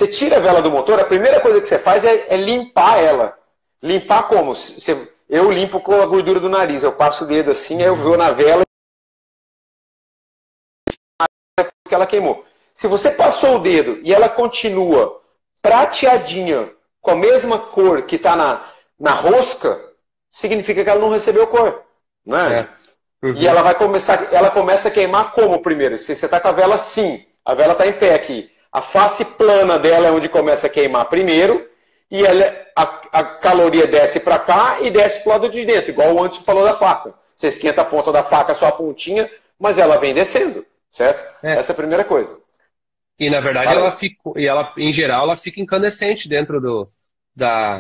Você tira a vela do motor, a primeira coisa que você faz é limpar ela. Limpar como? Eu limpo com a gordura do nariz, eu passo o dedo assim, aí eu vou na vela que ela queimou. Se você passou o dedo e ela continua prateadinha, com a mesma cor que está na rosca, significa que ela não recebeu cor. Não é? Uhum. E ela começa a queimar como primeiro? Se você está com a vela assim, a vela está em pé aqui. A face plana dela é onde começa a queimar primeiro, e a caloria desce para cá e desce para o lado de dentro, igual o Anderson falou da faca. Você esquenta a ponta da faca, só a pontinha, mas ela vem descendo, certo? Essa é a primeira coisa. E na verdade em geral, ela fica incandescente dentro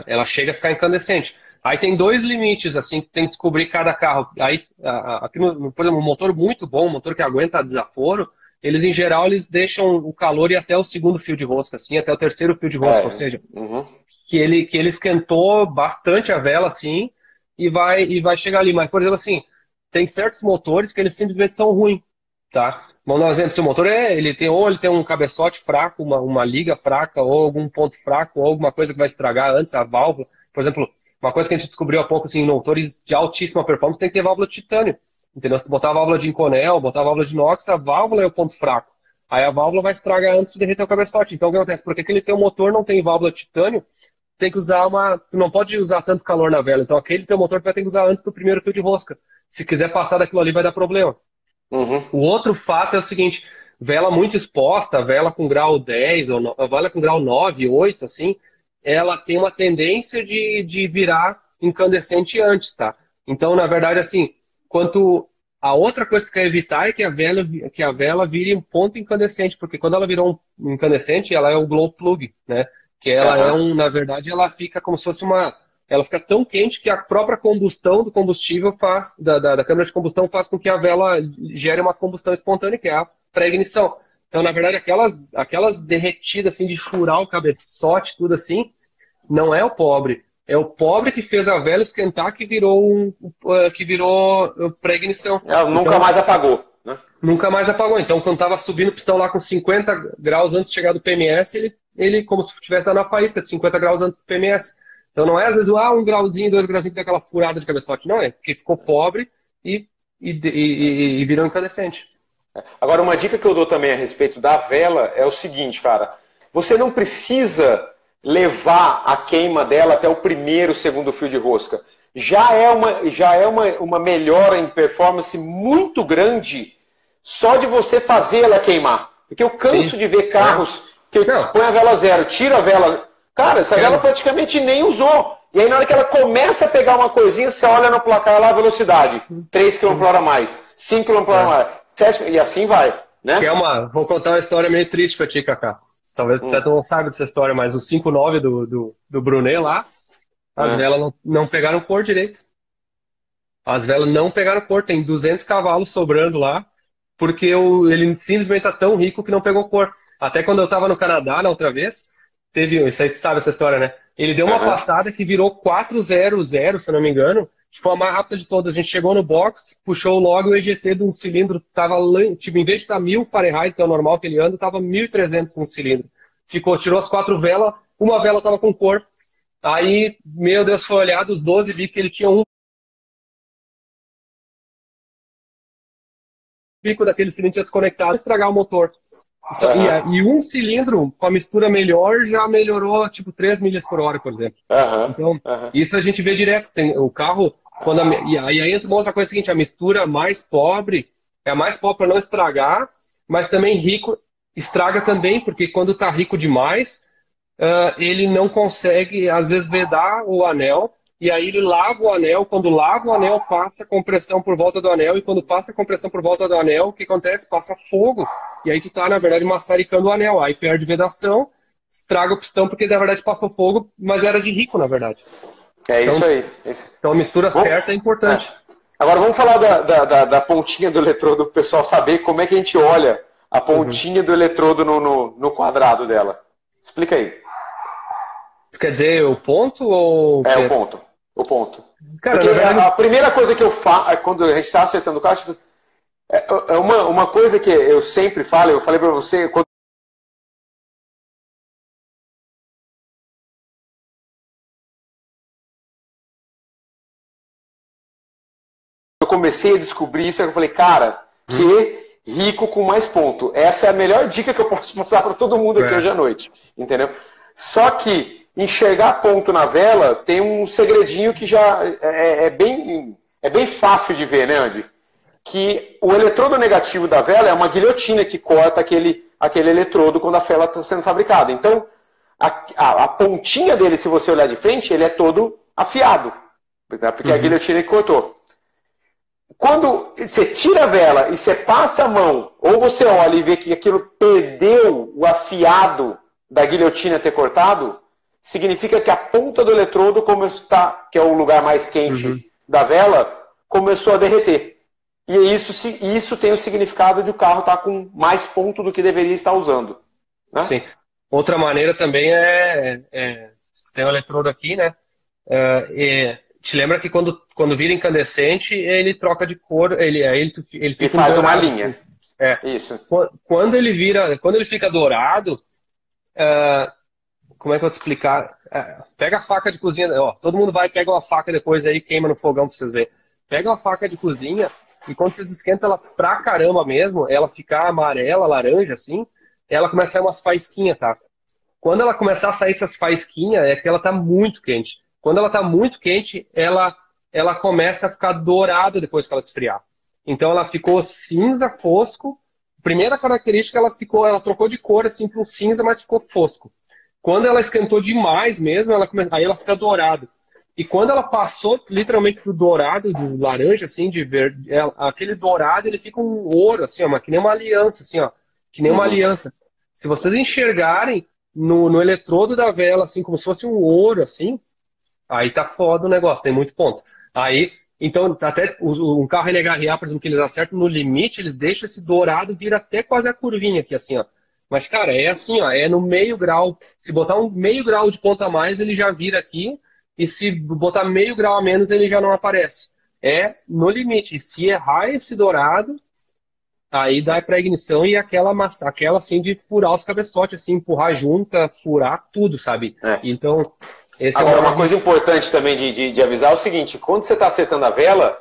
ela chega a ficar incandescente. Aí tem dois limites, assim, que tem que descobrir cada carro. Aí, aqui por exemplo, um motor muito bom, um motor que aguenta desaforo, eles, em geral, eles deixam o calor ir até o segundo fio de rosca, assim, até o terceiro fio de rosca, ou seja, que ele esquentou bastante a vela, assim, e vai chegar ali. Mas, por exemplo, assim, tem certos motores que eles simplesmente são ruins, tá? Vamos dar um exemplo, se o motor ele tem um cabeçote fraco, uma liga fraca, ou algum ponto fraco, ou alguma coisa que vai estragar antes a válvula. Por exemplo, uma coisa que a gente descobriu há pouco, assim, em motores de altíssima performance, tem que ter válvula de titânio. Entendeu? Se botar a válvula de Inconel, botar a válvula de inox, a válvula é o ponto fraco. Aí a válvula vai estragar antes de derreter o cabeçote. Então o que acontece? Porque aquele teu motor não tem válvula de titânio, tem que usar tu não pode usar tanto calor na vela. Então aquele teu motor tu vai ter que usar antes do primeiro fio de rosca. Se quiser passar daquilo ali, vai dar problema. O outro fato é o seguinte: vela muito exposta, vela com grau 10, ou vela com grau 9, 8, assim, ela tem uma tendência de virar incandescente antes, tá? Então, na verdade, assim, a outra coisa que quer evitar é que a vela vire um ponto incandescente, porque quando ela virou um incandescente, ela é um glow plug, né? Que ela na verdade, ela fica como se fosse ela fica tão quente que a própria combustão do combustível da câmara de combustão faz com que a vela gere uma combustão espontânea, que é a pré-ignição. Então, na verdade, aquelas derretidas assim de furar o cabeçote, tudo assim, não é o pobre. É o pobre que fez a vela esquentar que virou pré-ignição. Ela nunca mais apagou, né? Nunca mais apagou. Então, quando estava subindo o pistão lá com 50 graus antes de chegar do PMS, ele como se estivesse dando a faísca de 50 graus antes do PMS. Então não é às vezes um grauzinho, 2 grauzinhos que dá aquela furada de cabeçote. Não, é porque ficou pobre e virou incandescente. Agora, uma dica que eu dou também a respeito da vela é o seguinte, cara. Você não precisa levar a queima dela até o primeiro, segundo fio de rosca. Já é uma melhora em performance muito grande só de você fazer ela queimar. Porque eu canso de ver carros que eu põe a vela zero, tiro a vela. Cara, essa vela praticamente nem usou. E aí na hora que ela começa a pegar uma coisinha, você olha no placar lá a velocidade. 3 km por hora a mais, 5 km por hora a mais, 7, e assim vai. Né? Vou contar uma história meio triste pra ti, Kaká. Talvez você não saiba dessa história, mas o 5.9 do Brunet lá, as velas não pegaram cor direito. As velas não pegaram cor, tem 200 cavalos sobrando lá, porque ele simplesmente tá tão rico que não pegou cor. Até quando eu tava no Canadá, na outra vez, isso aí tu sabe essa história, né? Ele deu uma passada que virou 400, se não me engano, que foi a mais rápida de todas. A gente chegou no box, puxou logo o EGT de um cilindro, tava, tipo, em vez de estar 1000 Fahrenheit, que é o normal que ele anda, tava 1300 um cilindro. Tirou as 4 velas, uma vela tava com cor. Aí, meu Deus, foi olhar dos 12, vi que ele tinha um bico daquele cilindro tinha desconectado, estragar o motor. E um cilindro com a mistura melhor já melhorou tipo 3 milhas por hora, por exemplo. Então, isso a gente vê direto. Tem o carro, e aí entra uma outra coisa seguinte: a mistura mais pobre é a mais pobre para não estragar, mas também rico estraga também, porque quando está rico demais, ele não consegue, às vezes, vedar o anel. E aí ele lava o anel, quando lava o anel, passa compressão por volta do anel, e quando passa compressão por volta do anel, o que acontece? Passa fogo, e aí tu tá, na verdade, maçaricando o anel, aí perde vedação, estraga o pistão, porque na verdade passou fogo, mas era de rico, na verdade. Isso aí. Então a mistura certa é importante. Agora vamos falar da pontinha do eletrodo, para o pessoal saber como é que a gente olha a pontinha do eletrodo no quadrado dela. Explica aí. Quer dizer, o ponto ou... o ponto. O ponto. Cara, porque verdade... a primeira coisa que eu faço, quando a gente está acertando o carro, tipo, é uma coisa que eu sempre falo, eu falei para você, quando comecei a descobrir isso, eu falei, cara, que rico com mais ponto. Essa é a melhor dica que eu posso passar para todo mundo aqui hoje à noite, entendeu? Só que enxergar ponto na vela tem um segredinho que já é bem fácil de ver, né, Andy? Que o eletrodo negativo da vela é uma guilhotina que corta aquele eletrodo quando a vela está sendo fabricada. Então, a pontinha dele, se você olhar de frente, ele é todo afiado, porque é a guilhotina que cortou. Quando você tira a vela e você passa a mão, ou você olha e vê que aquilo perdeu o afiado da guilhotina ter cortado, significa que a ponta do eletrodo, que é o lugar mais quente da vela, começou a derreter. E isso tem o significado de o carro estar com mais ponto do que deveria estar usando. Né? Sim. Outra maneira também tem um eletrodo aqui, né? Te lembra que quando vira incandescente, ele troca de cor, ele fica faz dourado. Uma linha. Isso. Quando ele fica dourado, como é que eu vou te explicar? Pega a faca de cozinha, ó, todo mundo pega uma faca depois aí, queima no fogão pra vocês verem. Pega uma faca de cozinha e quando vocês esquentam ela pra caramba mesmo, ela ficar amarela, laranja assim, ela começa a sair umas faísquinhas, tá? Quando ela começar a sair essas faísquinhas, é que ela tá muito quente. Quando ela tá muito quente, ela começa a ficar dourada depois que ela esfriar. Então ela ficou cinza, fosco. Primeira característica, ela trocou de cor assim para um cinza, mas ficou fosco. Quando ela esquentou demais mesmo, aí ela fica dourada. E quando ela passou literalmente do dourado, do laranja, assim, de verde, aquele dourado, ele fica um ouro, assim, ó, que nem uma aliança, assim, ó. Que nem uma aliança. Se vocês enxergarem no eletrodo da vela, assim, como se fosse um ouro, assim, aí tá foda o negócio, tem muito ponto. Aí, então, até um carro LHRA, por exemplo, que eles acertam no limite, eles deixam esse dourado vir até quase a curvinha aqui, assim, ó. Mas, cara, é assim, ó, é no meio grau. Se botar um meio grau de ponto a mais, ele já vira aqui. E se botar meio grau a menos, ele já não aparece. É no limite. E se errar esse dourado, aí dá pra ignição e aquela assim de furar os cabeçotes, assim, empurrar junta, furar tudo, sabe? Então, agora, uma coisa importante também de avisar é o seguinte, quando você está acertando a vela,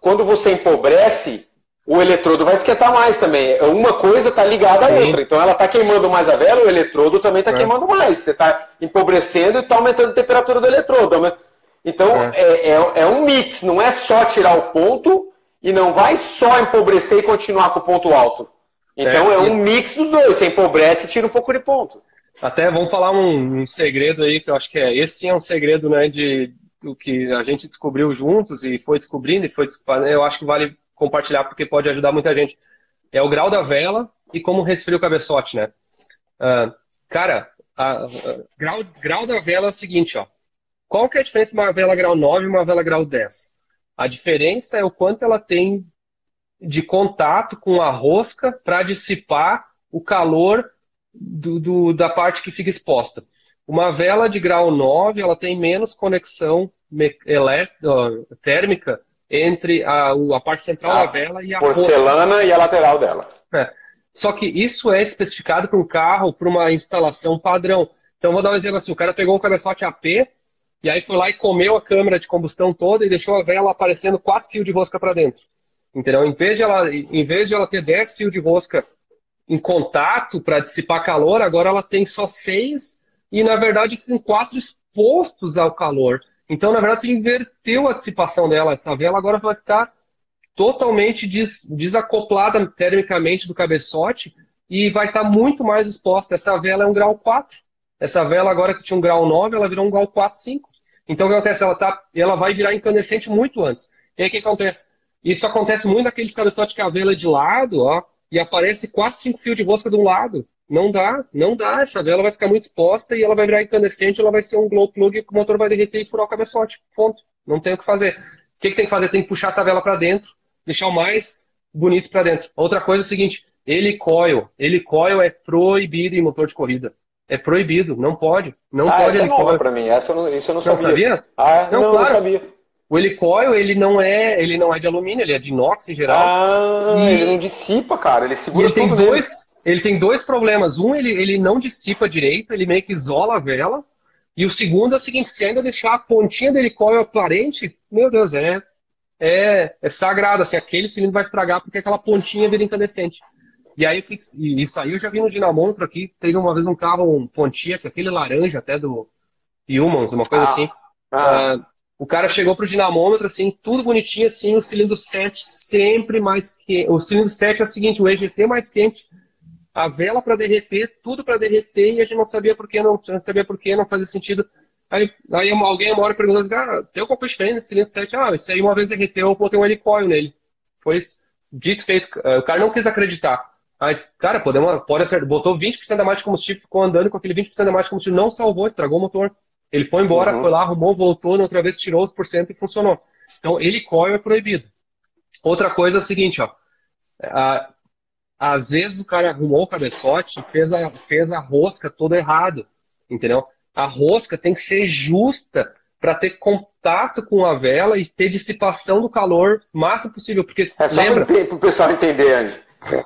quando você empobrece, o eletrodo vai esquentar mais também. Uma coisa está ligada à outra. Então ela está queimando mais a vela, o eletrodo também está queimando mais. Você está empobrecendo e está aumentando a temperatura do eletrodo. Então é um mix, não é só tirar o ponto e não vai só empobrecer e continuar com o ponto alto. Então é um mix dos dois. Você empobrece e tira um pouco de ponto. Até vamos falar um segredo aí, que eu acho que esse sim é um segredo, né, do que a gente descobriu juntos e foi descobrindo eu acho que vale compartilhar porque pode ajudar muita gente. É o grau da vela e como resfria o cabeçote, né? Cara, grau da vela é o seguinte, ó. Qual que é a diferença de uma vela grau 9 e uma vela grau 10? A diferença é o quanto ela tem de contato com a rosca para dissipar o calor da parte que fica exposta. Uma vela de grau 9, ela tem menos conexão térmica entre a parte central da vela e a porcelana rosca. E a lateral dela. Só que isso é especificado para um carro, para uma instalação padrão. Então, vou dar um exemplo assim, o cara pegou um cabeçote AP e aí foi lá e comeu a câmara de combustão toda e deixou a vela aparecendo 4 fios de rosca para dentro. Entendeu? Em vez de ela ter 10 fios de rosca em contato para dissipar calor, agora ela tem só 6 e, na verdade, tem 4 expostos ao calor. Então, na verdade, tu inverteu a dissipação dela. Essa vela agora vai estar totalmente desacoplada termicamente do cabeçote e vai estar muito mais exposta. Essa vela é um grau 4. Essa vela agora que tinha um grau 9, ela virou um grau 4, 5. Então, o que acontece? Ela vai virar incandescente muito antes. E aí, o que acontece? Isso acontece muito naqueles cabeçotes que a vela é de lado, ó, e aparece 4, 5 fios de rosca de um lado. Não dá. Essa vela vai ficar muito exposta e ela vai virar incandescente, ela vai ser um glow plug e o motor vai derreter e furar o cabeçote. Ponto. Não tem o que fazer. O que tem que fazer? Tem que puxar essa vela para dentro, deixar o mais bonito para dentro. Outra coisa é o seguinte, helicoil. Helicoil é proibido em motor de corrida. É proibido, não pode. Não pode essa helicoil. É nova para mim, isso eu não sabia. Não sabia? Não sabia. O helicoil, ele não é de alumínio, ele é de inox em geral. Ele não dissipa, cara, ele segura tudo nele. Ele tem 2 problemas. Um, ele não dissipa direito, ele meio que isola a vela. E o segundo é o seguinte, se ainda deixar a pontinha do helicoil aparente, meu Deus, é é sagrado, assim, aquele cilindro vai estragar porque aquela pontinha vira incandescente. E aí, isso aí eu já vi no dinamômetro aqui, teve uma vez um carro, um Pontiac, aquele laranja até do Humans, uma coisa assim. Ah, ah, O cara chegou pro dinamômetro, assim, tudo bonitinho, assim, o cilindro 7 sempre mais quente. O cilindro 7 é o seguinte, o EGT mais quente, a vela para derreter, tudo para derreter, e a gente não sabia por que, não fazia sentido. Aí alguém uma hora perguntou, cara, tem alguma coisa diferente nesse cilindro 7? Ah, isso aí uma vez derreteu, eu botei um helicoil nele. Foi isso. Dito e feito. O cara não quis acreditar. Aí disse, cara, pode acertar. Botou 20% a mais de combustível, ficou andando com aquele 20% a mais de combustível, não salvou, estragou o motor. Ele foi embora, foi uhum. lá, arrumou, voltou, na outra vez tirou os porcento e funcionou. Então, helicoil é proibido. Outra coisa é o seguinte, ó. Às vezes o cara arrumou o cabeçote, fez a rosca toda errado, entendeu? A rosca tem que ser justa para ter contato com a vela e ter dissipação do calor o máximo possível, porque É só lembra? para o pessoal entender, Andy.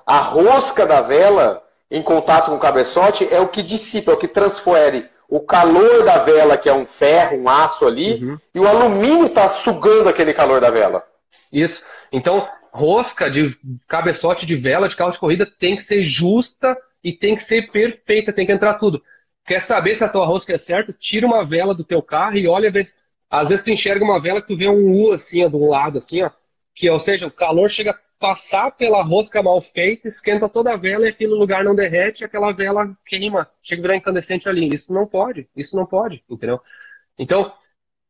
A rosca da vela em contato com o cabeçote é o que dissipa, é o que transfere o calor da vela, que é um ferro, um aço ali, e o alumínio está sugando aquele calor da vela. Isso. Então, rosca de cabeçote de vela de carro de corrida tem que ser justa e tem que ser perfeita, tem que entrar tudo. Quer saber se a tua rosca é certa? Tira uma vela do teu carro e olha, às vezes tu enxerga uma vela que tu vê um U assim, ó, de um lado, assim, ó, que, ou seja, o calor chega a passar pela rosca mal feita, esquenta toda a vela e aquele lugar não derrete, e aquela vela queima, chega a virar incandescente ali. Isso não pode, entendeu? Então,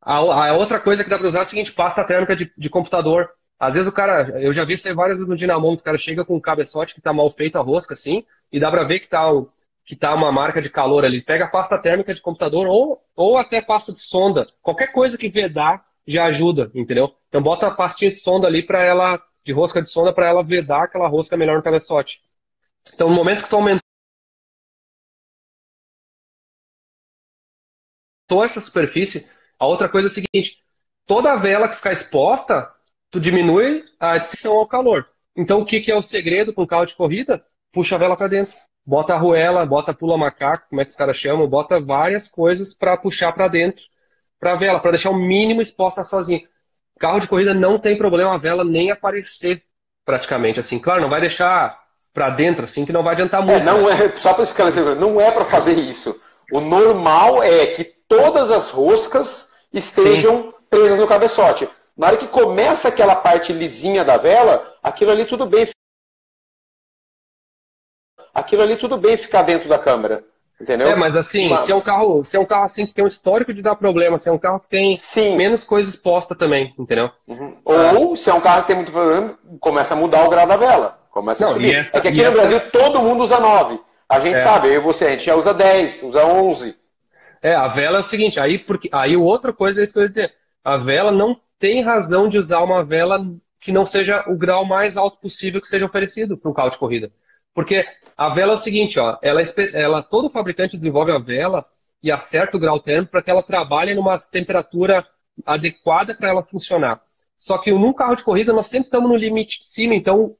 a outra coisa que dá para usar é o seguinte, pasta térmica de computador. Às vezes o cara, eu já vi isso aí várias vezes no dinamômetro, o cara chega com um cabeçote que tá mal feito a rosca, assim, e dá para ver que tá uma marca de calor ali. Pega a pasta térmica de computador ou até pasta de sonda. Qualquer coisa que vedar já ajuda, entendeu? Então bota a pastinha de sonda ali para ela, de rosca de sonda, para ela vedar aquela rosca melhor no cabeçote. Então no momento que tu aumentou essa superfície, a outra coisa é o seguinte, toda vela que ficar exposta, tu diminui a exposição ao calor. Então, o que é o segredo com carro de corrida? Puxa a vela para dentro. Bota a arruela, bota pula macaco, como é que os caras chamam, bota várias coisas para puxar para dentro para a vela, para deixar o mínimo exposta sozinha. Carro de corrida não tem problema a vela nem aparecer praticamente assim. Claro, não vai deixar para dentro assim que não vai adiantar muito. Não é, só para esclarecer, não é para fazer isso. O normal é que todas as roscas estejam presas no cabeçote. Na hora que começa aquela parte lisinha da vela, aquilo ali tudo bem ficar dentro da câmera. Entendeu? Mas assim, se é um carro assim que tem um histórico de dar problema, se é um carro que tem menos coisa exposta também, entendeu? Uhum. Ou se é um carro que tem muito problema, começa a mudar o grau da vela. Começa a subir. É que aqui no Brasil todo mundo usa 9. A gente sabe, eu e você, a gente já usa 10, usa 11. A vela é o seguinte, aí outra coisa é isso que eu ia dizer. A vela não tem razão de usar uma vela que não seja o grau mais alto possível que seja oferecido para um carro de corrida. Porque a vela é o seguinte, ó, todo fabricante desenvolve a vela e acerta o grau térmico para que ela trabalhe numa temperatura adequada para ela funcionar. Só que num carro de corrida nós sempre estamos no limite de cima, então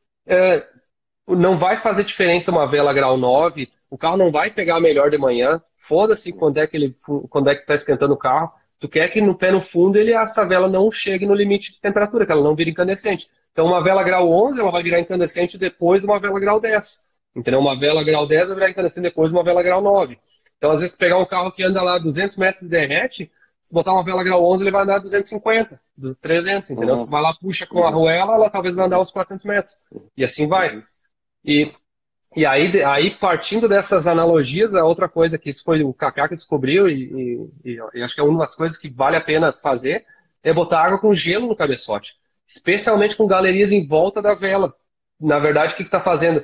não vai fazer diferença uma vela grau 9, o carro não vai pegar melhor de manhã, foda-se quando é que está esquentando o carro, tu quer que no pé no fundo essa vela não chegue no limite de temperatura, que ela não vire incandescente. Então uma vela grau 11 ela vai virar incandescente depois de uma vela grau 10. Entendeu? Uma vela grau 10 vai virar incandescente depois de uma vela grau 9. Então às vezes pegar um carro que anda lá 200 metros e derrete, se botar uma vela grau 11 ele vai andar 250, 300, entendeu? Se tu vai lá, puxa com a arruela, ela talvez vai andar uns 400 metros. E assim vai. E aí, partindo dessas analogias, a outra coisa que isso foi o Kaká que descobriu, e acho que é uma das coisas que vale a pena fazer, é botar água com gelo no cabeçote. Especialmente com galerias em volta da vela. Na verdade, o que está fazendo?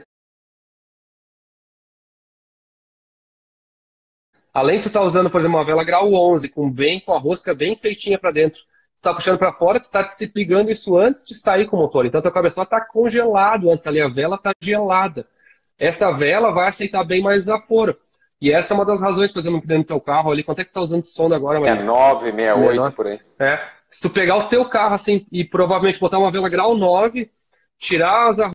Além de tu estar usando, por exemplo, uma vela grau 11, com a rosca bem feitinha para dentro, tu está puxando para fora, tu está desligando isso antes de sair com o motor. Então, teu cabeçote está congelado antes ali, a vela está gelada. Essa vela vai aceitar bem mais desaforo. E essa é uma das razões, por exemplo, dentro do teu carro ali, quanto é que tá usando de sonda agora, Maria? É 968 por aí. Se tu pegar o teu carro assim e provavelmente botar uma vela grau 9, tirar as